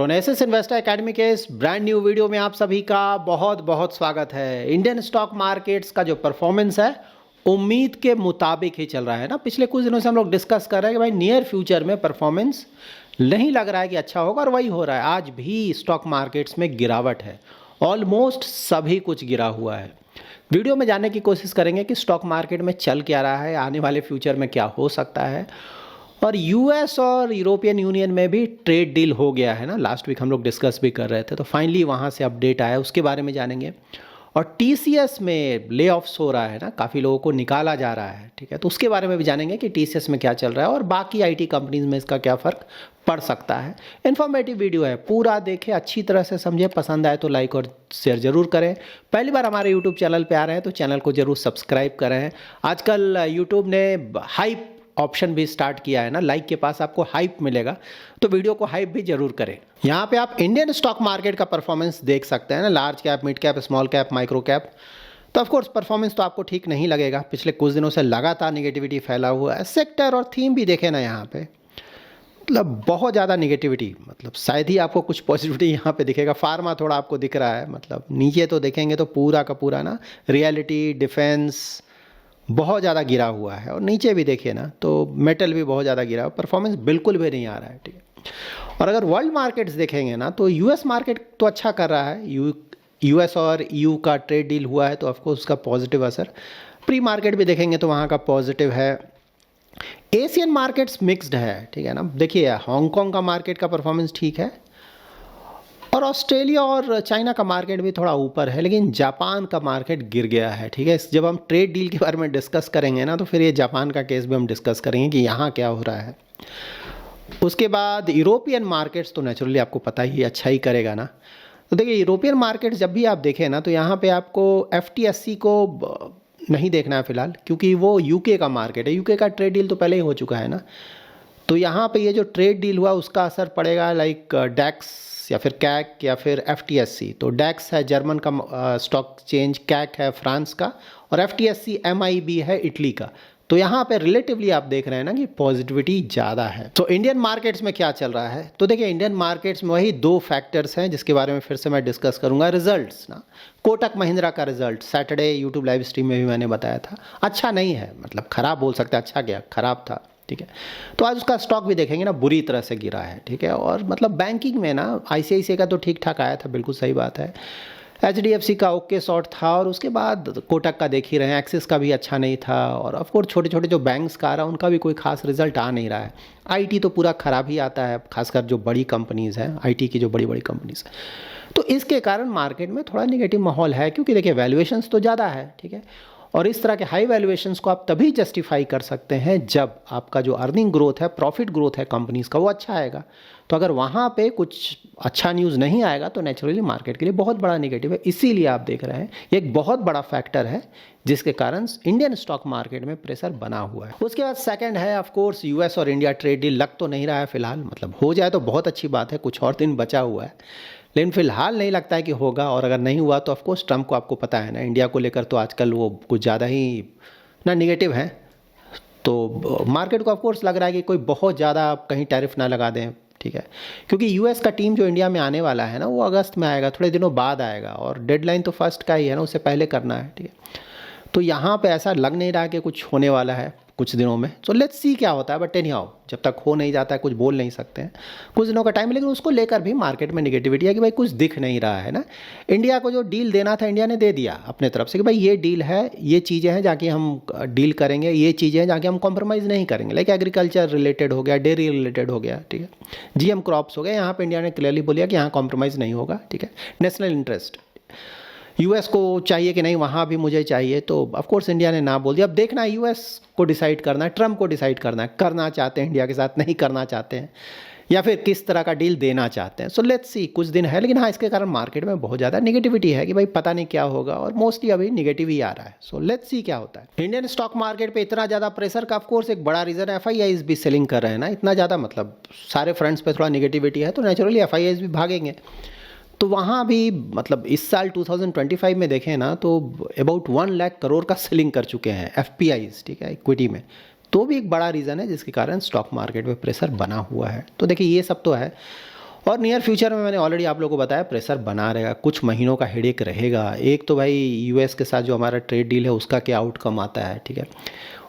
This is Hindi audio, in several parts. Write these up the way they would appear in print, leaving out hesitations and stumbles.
प्रोनेसिस इन्वेस्टर एकेडमी के इस ब्रांड न्यू वीडियो में आप सभी का बहुत बहुत स्वागत है। इंडियन स्टॉक मार्केट्स का जो परफॉर्मेंस है उम्मीद के मुताबिक ही चल रहा है ना। पिछले कुछ दिनों से हम लोग डिस्कस कर रहे हैं कि भाई नियर फ्यूचर में परफॉर्मेंस नहीं लग रहा है कि अच्छा होगा, और वही हो रहा है। आज भी स्टॉक मार्केट्स में गिरावट है, ऑलमोस्ट सभी कुछ गिरा हुआ है। वीडियो में जानने की कोशिश करेंगे कि स्टॉक मार्केट में चल क्या रहा है, आने वाले फ्यूचर में क्या हो सकता है। और यूएस और यूरोपियन यूनियन में भी ट्रेड डील हो गया है ना, लास्ट वीक हम लोग डिस्कस भी कर रहे थे, तो फाइनली वहाँ से अपडेट आया, उसके बारे में जानेंगे। और टीसीएस में ले ऑफ्स हो रहा है ना, काफ़ी लोगों को निकाला जा रहा है, ठीक है, तो उसके बारे में भी जानेंगे कि टीसीएस में क्या चल रहा है और बाकी आईटी कंपनीज में इसका क्या फ़र्क पड़ सकता है। इन्फॉर्मेटिव वीडियो है, पूरा देखें, अच्छी तरह से समझे, पसंद आए तो लाइक और शेयर जरूर करें। पहली बार हमारे यूट्यूब चैनल पे आ रहे हैं तो चैनल को जरूर सब्सक्राइब करें। आजकल यूट्यूब ने हाइप ऑप्शन भी स्टार्ट किया है ना, लाइक के पास आपको हाइप मिलेगा, तो वीडियो को हाइप भी जरूर करें। यहाँ पे आप इंडियन स्टॉक मार्केट का परफॉर्मेंस देख सकते हैं ना, large cap, mid cap, small cap, micro cap. तो ऑफकोर्स परफॉर्मेंस तो आपको ठीक नहीं लगेगा, पिछले कुछ दिनों से लगातार निगेटिविटी फैला हुआ है। सेक्टर और थीम भी देखें ना, यहाँ पे मतलब बहुत ज़्यादा निगेटिविटी, मतलब शायद ही आपको कुछ पॉजिटिविटी यहाँ पे दिखेगा। फार्मा थोड़ा आपको दिख रहा है, मतलब नीचे तो देखेंगे तो पूरा का पूरा ना रियलिटी, डिफेंस बहुत ज़्यादा गिरा हुआ है, और नीचे भी देखिए ना तो मेटल भी बहुत ज़्यादा गिरा हुआ, परफॉर्मेंस बिल्कुल भी नहीं आ रहा है, ठीक है। और अगर वर्ल्ड मार्केट्स देखेंगे ना तो यूएस मार्केट तो अच्छा कर रहा है, यूएस और ईयू का ट्रेड डील हुआ है तो ऑफकोर्स उसका पॉजिटिव असर। प्री मार्केट भी देखेंगे तो वहाँ का पॉजिटिव है। एशियन मार्केट्स मिक्स्ड है, ठीक है ना। देखिए हांगकॉन्ग का मार्केट का परफॉर्मेंस ठीक है, और ऑस्ट्रेलिया और चाइना का मार्केट भी थोड़ा ऊपर है, लेकिन जापान का मार्केट गिर गया है, ठीक है। जब हम ट्रेड डील के बारे में डिस्कस करेंगे ना तो फिर ये जापान का केस भी हम डिस्कस करेंगे कि यहाँ क्या हो रहा है। उसके बाद यूरोपियन मार्केट्स तो नेचुरली आपको पता ही अच्छा ही करेगा ना। तो देखिए यूरोपियन मार्केट्स जब भी आप देखें ना तो यहाँ पे आपको एफटीएससी को नहीं देखना है फिलहाल, क्योंकि वो यूके का मार्केट है। यूके का ट्रेड डील तो पहले ही हो चुका है ना, तो यहाँ पे ये जो ट्रेड डील हुआ उसका असर पड़ेगा लाइक डैक्स या फिर कैक या फिर एफटीएससी। तो डैक्स है जर्मन का स्टॉक चेंज, कैक है फ्रांस का, और एफटीएससी एमआईबी है इटली का। तो यहाँ पे रिलेटिवली आप देख रहे हैं ना कि पॉजिटिविटी ज़्यादा है। तो इंडियन मार्केट्स में क्या चल रहा है, तो देखिए इंडियन मार्केट्स में वही दो फैक्टर्स हैं जिसके बारे में फिर से मैं डिस्कस करूंगा। रिजल्ट्स ना, कोटक महिंद्रा का result Saturday YouTube live stream में भी मैंने बताया था, अच्छा नहीं है, मतलब खराब बोल सकते हैं, अच्छा क्या खराब था, ठीक है। तो आज उसका स्टॉक भी देखेंगे ना, बुरी तरह से गिरा है, ठीक है। और मतलब बैंकिंग में ना आईसीआईसीआई का तो ठीक ठाक आया था, बिल्कुल सही बात है। एचडीएफसी का ओके शॉर्ट था, और उसके बाद कोटक का देख ही रहे हैं, एक्सिस का भी अच्छा नहीं था, और ऑफकोर्स छोटे छोटे जो बैंक्स का आ रहा है उनका भी कोई खास रिजल्ट आ नहीं रहा है। आईटी तो पूरा खराब ही आता है, खासकर जो बड़ी कंपनीज़ हैं, आईटी की जो बड़ी बड़ी कंपनीज़। तो इसके कारण मार्केट में थोड़ा निगेटिव माहौल है, क्योंकि देखिए वैल्यूएशंस तो ज़्यादा है, ठीक है। और इस तरह के हाई वैल्यूएशंस को आप तभी जस्टिफाई कर सकते हैं जब आपका जो अर्निंग ग्रोथ है, प्रॉफिट ग्रोथ है कंपनीज का, वो अच्छा आएगा। तो अगर वहाँ पे कुछ अच्छा न्यूज़ नहीं आएगा तो नेचुरली मार्केट के लिए बहुत बड़ा नेगेटिव है। इसीलिए आप देख रहे हैं ये एक बहुत बड़ा फैक्टर है जिसके कारण इंडियन स्टॉक मार्केट में प्रेशर बना हुआ है। उसके बाद सेकंड है ऑफकोर्स यूएस और इंडिया ट्रेड डील। लग तो नहीं रहा है फिलहाल, मतलब हो जाए तो बहुत अच्छी बात है, कुछ और दिन बचा हुआ है, लेकिन फिलहाल नहीं लगता है कि होगा। और अगर नहीं हुआ तो ऑफकोर्स ट्रम्प को आपको पता है ना, इंडिया को लेकर तो आजकल वो कुछ ज़्यादा ही ना निगेटिव है। तो मार्केट को ऑफकोर्स लग रहा है कि कोई बहुत ज़्यादा कहीं टैरिफ ना लगा दें, ठीक है, क्योंकि यूएस का टीम जो इंडिया में आने वाला है ना वो अगस्त में आएगा, थोड़े दिनों बाद आएगा, और डेडलाइन तो फर्स्ट का ही है ना, उससे पहले करना है, ठीक है। तो यहाँ पे ऐसा लग नहीं रहा कि कुछ होने वाला है कुछ दिनों में। सो लेट्स सी क्या होता है, बट एनी हाउ जब तक हो नहीं जाता है कुछ बोल नहीं सकते हैं, कुछ दिनों का टाइम है। लेकिन उसको लेकर भी मार्केट में निगेटिविटी है कि भाई कुछ दिख नहीं रहा है ना। इंडिया को जो डील देना था इंडिया ने दे दिया अपने तरफ से कि भाई ये डील है, ये चीज़ें हैं जाके हम डील करेंगे, ये चीज़ें हैं जाके हम कॉम्प्रोमाइज़ नहीं करेंगे। लाइक एग्रीकल्चर रिलेटेड हो गया, डेयरी रिलेटेड हो गया, ठीक है, जीएम क्रॉप्स हो गया, यहाँ पर इंडिया ने क्लियरली बोलिया कि यहाँ कॉम्प्रोमाइज़ नहीं होगा, ठीक है। नेशनल इंटरेस्ट यूएस को चाहिए कि नहीं, वहाँ भी मुझे चाहिए, तो ऑफकोर्स इंडिया ने ना बोल दिया। अब देखना है, यूएस को डिसाइड करना है, ट्रम्प को डिसाइड करना है, करना चाहते हैं इंडिया के साथ, नहीं करना चाहते हैं, या फिर किस तरह का डील देना चाहते हैं। सो लेट्स सी, कुछ दिन है, लेकिन हाँ इसके कारण मार्केट में बहुत ज़्यादा निगेटिविटी है कि भाई पता नहीं क्या होगा, और मोस्टली अभी निगेटिव ही आ रहा है। सो लेट्स सी क्या होता है। इंडियन स्टॉक मार्केट पे इतना ज़्यादा प्रेशर का ऑफकोर्स एक बड़ा रीज़न है एफआईआईज भी सेलिंग कर रहे हैं ना, इतना ज़्यादा, मतलब सारे फ्रंट्स पे थोड़ा निगेटिविटी है, तो नेचुरली एफआईआईज भी भागेंगे। तो वहाँ भी मतलब इस साल 2025 में देखें ना तो अबाउट 1 लाख करोड़ का सेलिंग कर चुके हैं एफपीआईज, ठीक है, इक्विटी में। तो भी एक बड़ा रीज़न है जिसके कारण स्टॉक मार्केट में प्रेशर बना हुआ है। तो देखिए ये सब तो है। और नियर फ्यूचर में मैंने ऑलरेडी आप लोगों को बताया प्रेशर बना रहेगा, कुछ महीनों का हेडेक रहेगा। एक तो भाई यूएस के साथ जो हमारा ट्रेड डील है उसका क्या आउटकम आता है, ठीक है,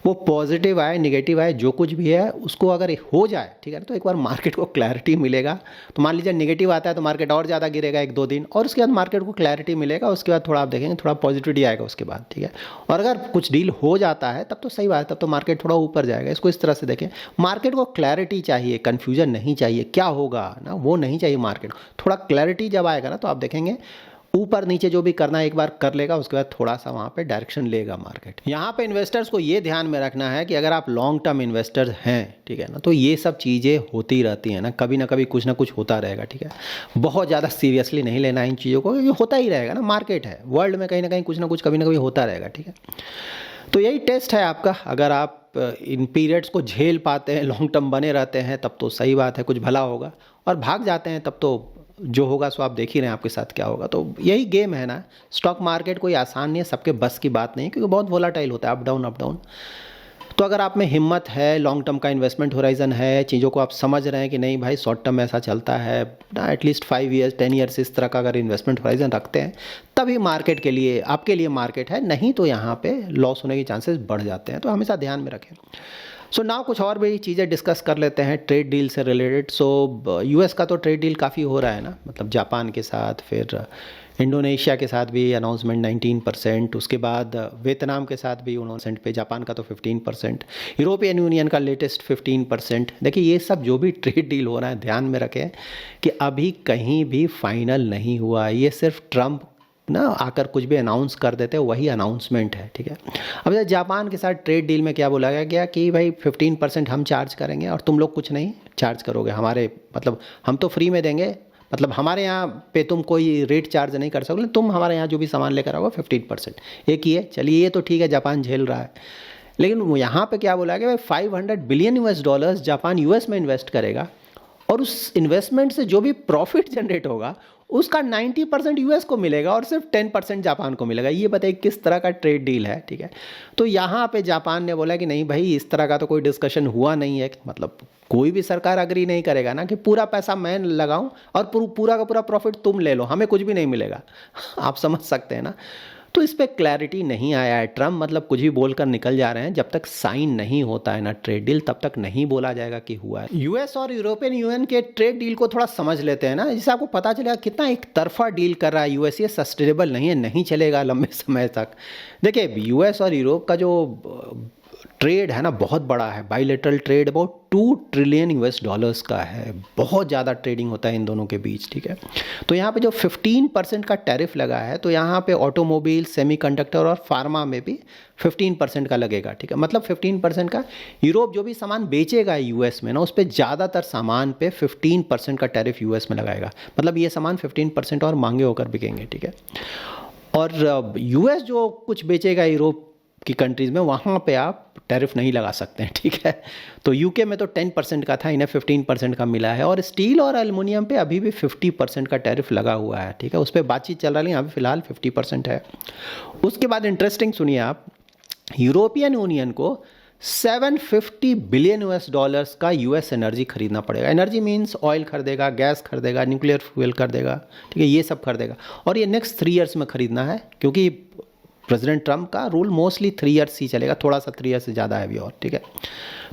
वो पॉजिटिव आए नेगेटिव आए जो कुछ भी है उसको अगर हो जाए, ठीक है, तो एक बार मार्केट को क्लैरिटी मिलेगा। तो मान लीजिए नेगेटिव आता है तो मार्केट और ज़्यादा गिरेगा 1-2 दिन, और उसके बाद मार्केट को क्लैरिटी मिलेगा, उसके बाद थोड़ा आप देखेंगे थोड़ा पॉजिटिविटी आएगा उसके बाद, ठीक है। और अगर कुछ डील हो जाता है तब तो सही बात है, तब तो मार्केट थोड़ा ऊपर जाएगा। इसको इस तरह से देखें, मार्केट को क्लैरिटी चाहिए, कन्फ्यूजन नहीं चाहिए, क्या होगा ना वो नहीं चाहिए मार्केट। थोड़ा क्लैरिटी जब आएगा ना तो आप देखेंगे ऊपर नीचे जो भी करना है एक बार कर लेगा, उसके बाद थोड़ा सा वहाँ पे डायरेक्शन लेगा मार्केट। यहाँ पे इन्वेस्टर्स को ये ध्यान में रखना है कि अगर आप लॉन्ग टर्म इन्वेस्टर्स हैं, ठीक है ना, तो ये सब चीज़ें होती रहती हैं ना कभी कुछ ना कुछ होता रहेगा, ठीक है। बहुत ज़्यादा सीरियसली नहीं लेना इन चीज़ों को, क्योंकि होता ही रहेगा ना, मार्केट है, वर्ल्ड में कहीं ना कहीं कुछ ना कुछ कभी ना कभी होता रहेगा, ठीक है। तो यही टेस्ट है आपका, अगर आप इन पीरियड्स को झेल पाते हैं, लॉन्ग टर्म बने रहते हैं तब तो सही बात है, कुछ भला होगा, और भाग जाते हैं तब तो जो होगा सो आप देख ही रहे हैं आपके साथ क्या होगा। तो यही गेम है ना, स्टॉक मार्केट कोई आसान नहीं है, सबके बस की बात नहीं है, क्योंकि बहुत वोलाटाइल होता है, अप डाउन। तो अगर आप में हिम्मत है, लॉन्ग टर्म का इन्वेस्टमेंट होराइजन है, चीज़ों को आप समझ रहे हैं कि नहीं भाई शॉर्ट टर्म ऐसा चलता है ना, एटलीस्ट 5 ईयर्स 10 ईयर्स इस तरह का अगर इन्वेस्टमेंट होराइजन रखते हैं, तभी मार्केट के लिए आपके लिए मार्केट है, नहीं तो यहाँ पे लॉस होने के चांसेस बढ़ जाते हैं। तो हमेशा ध्यान में रखें। सो नाउ कुछ और भी चीज़ें डिस्कस कर लेते हैं ट्रेड डील से रिलेटेड। सो यूएस का तो ट्रेड डील काफ़ी हो रहा है ना, मतलब जापान के साथ, फिर इंडोनेशिया के साथ भी अनाउंसमेंट 19%, उसके बाद वियतनाम के साथ भी उन्होंने पे, जापान का तो 15%, यूरोपियन यूनियन का लेटेस्ट 15%। देखिए ये सब जो भी ट्रेड डील हो रहा है ध्यान में रखें कि अभी कहीं भी फाइनल नहीं हुआ, ये सिर्फ ट्रम्प ना आकर कुछ भी अनाउंस कर देते हैं, वही अनाउंसमेंट है, ठीक है। अब जापान के साथ ट्रेड डील में क्या बोला गया कि भाई 15% हम चार्ज करेंगे और तुम लोग कुछ नहीं चार्ज करोगे हमारे, मतलब हम तो फ्री में देंगे, मतलब हमारे यहाँ पे तुम कोई रेट चार्ज नहीं कर सकोगे, तुम हमारे यहाँ जो भी सामान लेकर आओगे 15%। एक ही है, चलिए ये तो ठीक है, जापान झेल रहा है। लेकिन यहाँ पे क्या बोला गया, 500 billion US dollars Japan US में इन्वेस्ट करेगा, और उस इन्वेस्टमेंट से जो भी प्रॉफिट जनरेट होगा उसका 90% यूएस को मिलेगा और सिर्फ 10% जापान को मिलेगा। ये बताइए किस तरह का ट्रेड डील है, ठीक है। तो यहाँ पे जापान ने बोला कि नहीं भाई इस तरह का तो कोई डिस्कशन हुआ नहीं है, मतलब कोई भी सरकार अग्री नहीं करेगा ना कि पूरा पैसा मैं लगाऊं और पूरा का पूरा प्रॉफिट तुम ले लो, हमें कुछ भी नहीं मिलेगा। आप समझ सकते हैं ना। तो इस पर क्लैरिटी नहीं आया है। ट्रम्प मतलब कुछ भी बोलकर निकल जा रहे हैं, जब तक साइन नहीं होता है ना ट्रेड डील तब तक नहीं बोला जाएगा कि हुआ है। यूएस और यूरोपियन यूनियन के ट्रेड डील को थोड़ा समझ लेते हैं ना, जिससे आपको पता चलेगा कितना एक तरफा डील कर रहा है यूएस। ये सस्टेनेबल नहीं है, नहीं चलेगा लंबे समय तक। देखिए यूएस और यूरोप का जो ट्रेड है ना बहुत बड़ा है, bilateral trade about 2 trillion US dollars का है, बहुत ज़्यादा ट्रेडिंग होता है इन दोनों के बीच, ठीक है। तो यहाँ पे जो 15% का टैरिफ लगा है, तो यहाँ पे ऑटोमोबाइल, सेमीकंडक्टर और फार्मा में भी 15% का लगेगा, ठीक है। मतलब 15% का यूरोप जो भी सामान बेचेगा यूएस में ना, उस पर ज़्यादातर सामान पे 15% का टैरिफ यूएस में लगाएगा, मतलब ये सामान 15% और महंगे होकर बिकेंगे, ठीक है। और यूएस जो कुछ बेचेगा यूरोप की कंट्रीज़ में, वहाँ पे आप टैरिफ नहीं लगा सकते हैं, ठीक है। तो यूके में तो 10% का था, इन्हें 15% का मिला है। और स्टील और एल्युमिनियम पे अभी भी 50% का टैरिफ लगा हुआ है, ठीक है। उस पर बातचीत चल रही है, यहाँ पे फिलहाल 50% है। उसके बाद इंटरेस्टिंग सुनिए आप, यूरोपियन यूनियन को 750 बिलियन US डॉलर्स का US एनर्जी खरीदना पड़ेगा। एनर्जी मीन्स ऑयल खरीदेगा, गैस खरीदेगा, न्यूक्लियर फ्यूल खरीदेगा, ठीक है, ये सब खरीदेगा। और ये नेक्स्ट 3 ईयर्स में खरीदना है, क्योंकि प्रेसिडेंट ट्रम्प का रूल मोस्टली 3 ईयर्स ही चलेगा, थोड़ा सा 3 ईयर्स से ज़्यादा है अभी और, ठीक है।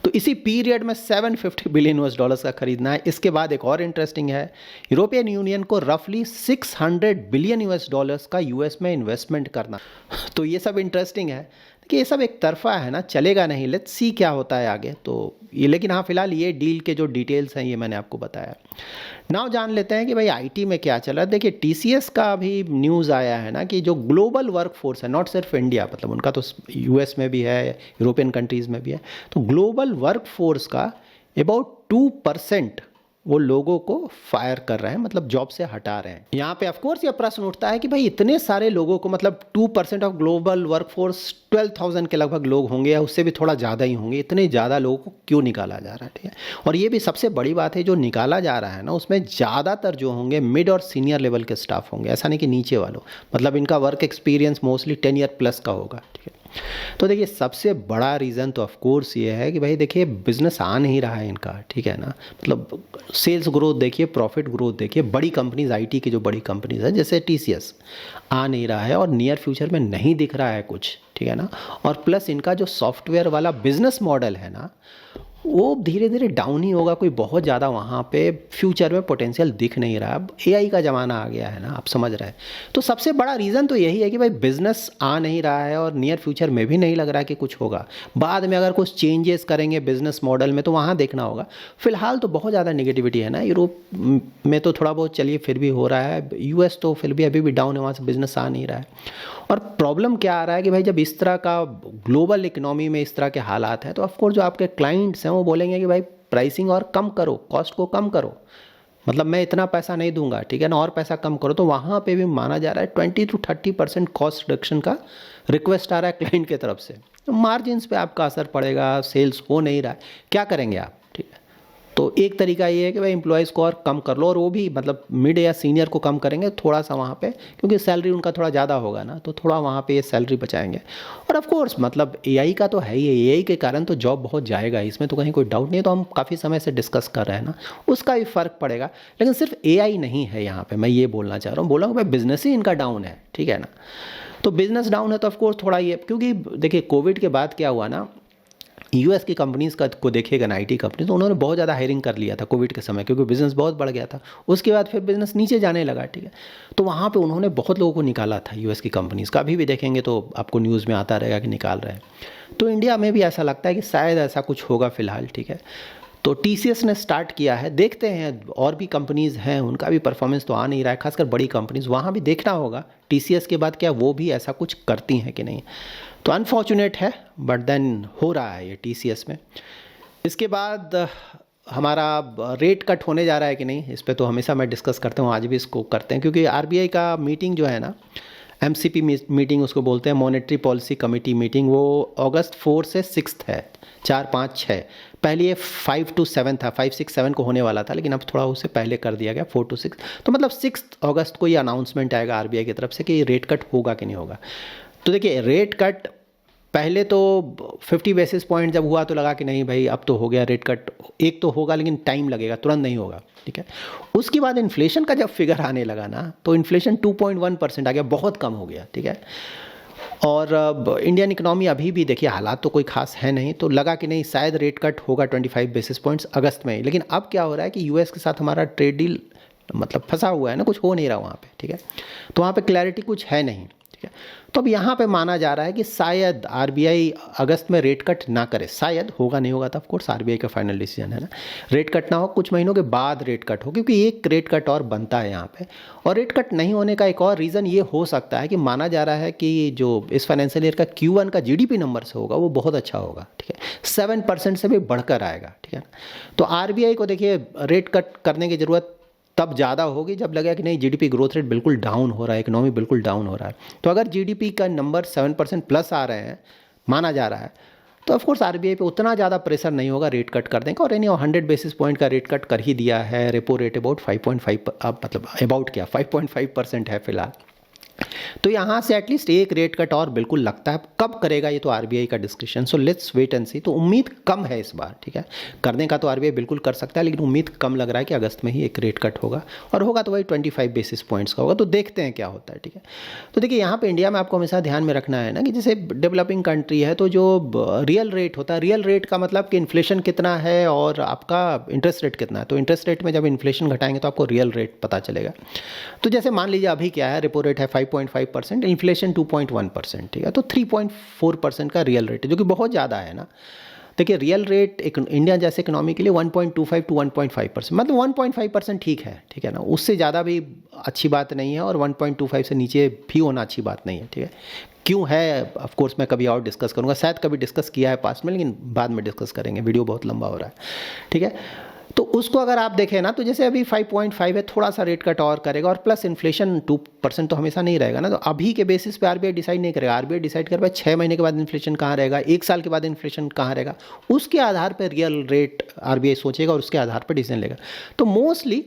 तो इसी पीरियड में 750 बिलियन US डॉलर्स का खरीदना है। इसके बाद एक और इंटरेस्टिंग है, यूरोपियन यूनियन को रफली 600 बिलियन US डॉलर्स का यूएस में इन्वेस्टमेंट करना। तो ये सब इंटरेस्टिंग है कि ये सब एक तरफा है ना, चलेगा नहीं, लेट्स सी क्या होता है आगे। तो ये, लेकिन हाँ फिलहाल ये डील के जो डिटेल्स हैं ये मैंने आपको बताया। नाउ जान लेते हैं कि भाई आईटी में क्या चल रहा है। देखिए टीसीएस का अभी न्यूज़ आया है ना कि जो ग्लोबल वर्क फोर्स है, नॉट सिर्फ इंडिया, मतलब उनका तो यूएस में भी है, यूरोपियन कंट्रीज़ में भी है, तो ग्लोबल वर्क फोर्स का अबाउट 2% वो लोगों को फायर कर रहे हैं, मतलब जॉब से हटा रहे हैं। यहाँ पे ऑफकोर्स ये प्रश्न उठता है कि भाई इतने सारे लोगों को, मतलब 2% ऑफ ग्लोबल वर्कफोर्स 12,000 के लगभग लोग होंगे या उससे भी थोड़ा ज़्यादा ही होंगे, इतने ज़्यादा लोगों को क्यों निकाला जा रहा है, ठीक है। और ये भी सबसे बड़ी बात है, जो निकाला जा रहा है ना उसमें ज़्यादातर जो होंगे मिड और सीनियर लेवल के स्टाफ होंगे, ऐसा नहीं कि नीचे वालों, मतलब इनका work experience mostly 10 year plus का होगा, ठीक है। तो देखिए सबसे बड़ा रीज़न तो ऑफ कोर्स ये है कि भाई देखिए बिजनेस आ नहीं रहा है इनका, ठीक है ना। मतलब सेल्स ग्रोथ देखिए, प्रॉफिट ग्रोथ देखिए, बड़ी कंपनीज आईटी की जो बड़ी कंपनीज है जैसे टीसीएस आ नहीं रहा है और नियर फ्यूचर में नहीं दिख रहा है कुछ, ठीक है ना। और प्लस इनका जो सॉफ्टवेयर वाला बिजनेस मॉडल है ना वो धीरे धीरे डाउन ही होगा, कोई बहुत ज़्यादा वहाँ पे फ्यूचर में पोटेंशियल दिख नहीं रहा। अब एआई का ज़माना आ गया है ना, आप समझ रहे हैं। तो सबसे बड़ा रीज़न तो यही है कि भाई बिजनेस आ नहीं रहा है और नियर फ्यूचर में भी नहीं लग रहा है कि कुछ होगा। बाद में अगर कुछ चेंजेस करेंगे बिजनेस मॉडल में तो वहाँ देखना होगा। फिलहाल तो बहुत ज़्यादा निगेटिविटी है ना। यूरोप में तो थोड़ा बहुत चलिए फिर भी हो रहा है, यूएस तो फिर भी अभी भी डाउन है, वहाँ से बिजनेस आ नहीं रहा है। और प्रॉब्लम क्या आ रहा है कि भाई जब इस तरह का ग्लोबल इकोनॉमी में इस तरह के हालात हैं तो ऑफकोर्स जो आपके क्लाइंट्स हैं वो बोलेंगे कि भाई प्राइसिंग और कम करो, कॉस्ट को कम करो, मतलब मैं इतना पैसा नहीं दूंगा, ठीक है ना, और पैसा कम करो। तो वहाँ पे भी माना जा रहा है 20 to 30% कॉस्ट रिडक्शन का रिक्वेस्ट आ रहा है क्लाइंट की तरफ से। तो मार्जिन्स पे आपका असर पड़ेगा, सेल्स हो नहीं रहा है, क्या करेंगे आप, ठीक है। तो एक तरीका ये है कि भाई एम्प्लॉयज़ को और कम कर लो, और वो भी मतलब मिड या सीनियर को कम करेंगे थोड़ा सा वहाँ पे, क्योंकि सैलरी उनका थोड़ा ज़्यादा होगा ना, तो थोड़ा वहाँ पे ये सैलरी बचाएंगे। और ऑफ कोर्स मतलब एआई का तो है ही, एआई के कारण तो जॉब बहुत जाएगा, इसमें तो कहीं कोई डाउट नहीं है। तो हम काफ़ी समय से डिस्कस कर रहे हैं ना, उसका भी फ़र्क पड़ेगा। लेकिन सिर्फ एआई नहीं है यहाँ पर, मैं ये बोलना चाह रहा हूँ। बोला भाई बिजनेस ही इनका डाउन है, ठीक है ना। तो बिजनेस डाउन है तो ऑफकोर्स थोड़ा ये, क्योंकि देखिए कोविड के बाद क्या हुआ ना, यूएस की कंपनीज़ का को देखिएगा ना, आईटी कंपनी, तो उन्होंने बहुत ज़्यादा हायरिंग कर लिया था कोविड के समय, क्योंकि बिज़नेस बहुत बढ़ गया था। उसके बाद फिर बिज़नेस नीचे जाने लगा, ठीक है। तो वहाँ पे उन्होंने बहुत लोगों को निकाला था यूएस की कंपनीज़ का, अभी भी देखेंगे तो आपको न्यूज़ में आता रहेगा कि निकाल रहे हैं। तो इंडिया में भी ऐसा लगता है कि शायद ऐसा कुछ होगा फिलहाल, ठीक है। तो टीसीएस ने स्टार्ट किया है, देखते हैं। और भी कंपनीज़ हैं उनका भी परफॉर्मेंस तो आ नहीं रहा है, खासकर बड़ी कंपनीज़, वहाँ भी देखना होगा टीसीएस के बाद क्या वो भी ऐसा कुछ करती हैं कि नहीं। तो अनफॉर्चुनेट है बट देन हो रहा है ये टीसीएस में। इसके बाद हमारा रेट कट होने जा रहा है कि नहीं, इस पे तो हमेशा मैं डिस्कस करता हूँ, आज भी इसको करते हैं, क्योंकि आरबीआई का मीटिंग जो है ना, एमसीपी मीटिंग उसको बोलते हैं, मॉनेटरी पॉलिसी कमेटी मीटिंग, वो अगस्त 4 से 6 है, 4, 5, 6। पहले ये 5 to 7 था, 5, 6, 7 को होने वाला था, लेकिन अब थोड़ा उससे पहले कर दिया गया 4 to 6। तो मतलब 6 अगस्त को ये अनाउंसमेंट आएगा आरबीआई की तरफ से कि रेट कट होगा कि नहीं होगा। तो देखिए रेट कट पहले तो 50 बेसिस पॉइंट जब हुआ तो लगा कि नहीं भाई अब तो हो गया रेट कट, एक तो होगा लेकिन टाइम लगेगा, तुरंत नहीं होगा, ठीक है। उसके बाद इन्फ्लेशन का जब फिगर आने लगा ना, तो इन्फ्लेशन 2.1% आ गया, बहुत कम हो गया, ठीक है। और इंडियन इकोनॉमी अभी भी देखिए हालात तो कोई खास है नहीं, तो लगा कि नहीं शायद रेट कट होगा 25 बेसिस पॉइंट्स अगस्त में। लेकिन अब क्या हो रहा है कि यूएस के साथ हमारा ट्रेड डील मतलब फंसा हुआ है ना, कुछ हो नहीं रहा वहाँ पे, ठीक है। तो वहाँ पे क्लैरिटी कुछ है नहीं, ठीक है। तो अब यहाँ पे माना जा रहा है कि शायद आरबीआई अगस्त में रेट कट ना करे, शायद, होगा नहीं होगा तो ऑफकोर्स आरबीआई का फाइनल डिसीजन है ना। रेट कट ना हो, कुछ महीनों के बाद रेट कट हो, क्योंकि एक रेट कट और बनता है यहाँ पे। और रेट कट नहीं होने का एक और रीज़न ये हो सकता है कि माना जा रहा है कि जो इस फाइनेंशियल ईयर का Q1 का जीडीपी नंबर से होगा वो बहुत अच्छा होगा, ठीक है, 7% से भी बढ़कर आएगा, ठीक है ना। तो आरबीआई को देखिए रेट कट करने की ज़रूरत तब ज़्यादा होगी जब लगेगा कि नहीं जीडीपी ग्रोथ रेट बिल्कुल डाउन हो रहा है, इकोनॉमी बिल्कुल डाउन हो रहा है। तो अगर जीडीपी का नंबर 7% प्लस आ रहे हैं, माना जा रहा है, तो ऑफकोर्स आरबीआई पे उतना ज़्यादा प्रेशर नहीं होगा रेट कट कर देंगे। और यानी 100 बेसिस पॉइंट का रेट कट कर ही दिया है, रेपो रेट अबाउट 5.5, मतलब अबाउट क्या 5.5% है फिलहाल। तो यहाँ से एटलीस्ट एक रेट कट और बिल्कुल लगता है, कब करेगा ये तो आरबीआई का description, so let's wait and see. तो उम्मीद कम है इस बार, ठीक है, करने का तो आरबीआई बिल्कुल कर सकता है, लेकिन उम्मीद कम लग रहा है कि अगस्त में ही एक रेट कट होगा, और होगा तो वही 25 बेसिस पॉइंट्स का होगा। तो देखते हैं क्या होता है, ठीक है। तो देखिए यहाँ पे इंडिया में आपको हमेशा ध्यान में रखना है ना कि जैसे डेवलपिंग कंट्री है तो जो रियल रेट होता है, रियल रेट का मतलब कि इन्फ्लेशन कितना है और आपका इंटरेस्ट रेट कितना है। तो इंटरेस्ट रेट में जब इन्फ्लेशन घटाएंगे तो आपको रियल रेट पता चलेगा। तो जैसे मान लीजिए अभी क्या है, रेपो रेट है 5.5%, इन्फ्लेशन 2.1%, ठीक है। तो 3.4% का रियल रेट है, जो कि बहुत ज़्यादा है ना। देखिए रियल रेट एक इंडिया जैसे इकोनॉमी के लिए 1.25 to 1.5%, मतलब 1.5% ठीक है, ठीक है ना, उससे ज़्यादा भी अच्छी बात नहीं है और 1.25 से नीचे भी होना अच्छी बात नहीं है, ठीक है। क्यों है ऑफ कोर्स मैं कभी और डिस्कस करूँगा, शायद कभी डिस्कस किया है पास्ट में, लेकिन बाद में डिस्कस करेंगे, वीडियो बहुत लंबा हो रहा है, ठीक है। तो उसको अगर आप देखें ना, तो जैसे अभी 5.5 है, थोड़ा सा रेट कट और करेगा, और प्लस इन्फ्लेशन 2% तो हमेशा नहीं रहेगा ना। तो अभी के बेसिस पे आरबीआई डिसाइड नहीं करेगा, आरबीआई डिसाइड कर पाए 6 महीने के बाद इन्फ्लेशन कहाँ रहेगा, 1 साल के बाद इन्फ्लेशन कहाँ रहेगा, उसके आधार पर रियल रेट आरबीआई सोचेगा और उसके आधार पर डिसीजन लेगा। तो मोस्टली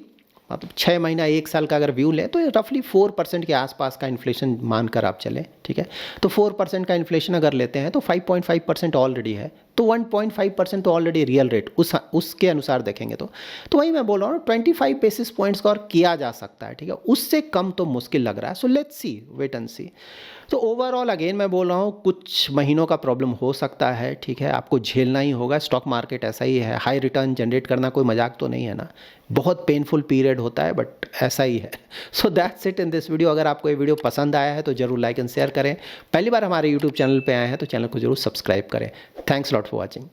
मतलब 6 महीना 1 साल का अगर व्यू लें तो रफली 4% के आसपास का इन्फ्लेशन मानकर आप चलें, ठीक है। तो 4% का इन्फ्लेशन अगर लेते हैं तो 5.5% ऑलरेडी है, तो 1.5% तो ऑलरेडी रियल रेट उसके अनुसार देखेंगे तो वही मैं बोल रहा हूँ 25 बेसिस पॉइंट्स का और किया जा सकता है, ठीक है। उससे कम तो मुश्किल लग रहा है। So let's see, wait and see. तो ओवरऑल अगेन मैं बोल रहा हूँ कुछ महीनों का प्रॉब्लम हो सकता है, ठीक है, आपको झेलना ही होगा। स्टॉक मार्केट ऐसा ही है, हाई रिटर्न जनरेट करना कोई मजाक तो नहीं है ना, बहुत पेनफुल पीरियड होता है, बट ऐसा ही है। So that's it in this video. अगर आपको ये वीडियो पसंद आया है तो जरूर लाइक एंड शेयर करें। पहली बार हमारे यूट्यूब चैनल पे आए हैं तो चैनल को जरूर सब्सक्राइब करें। Thanks lot for watching.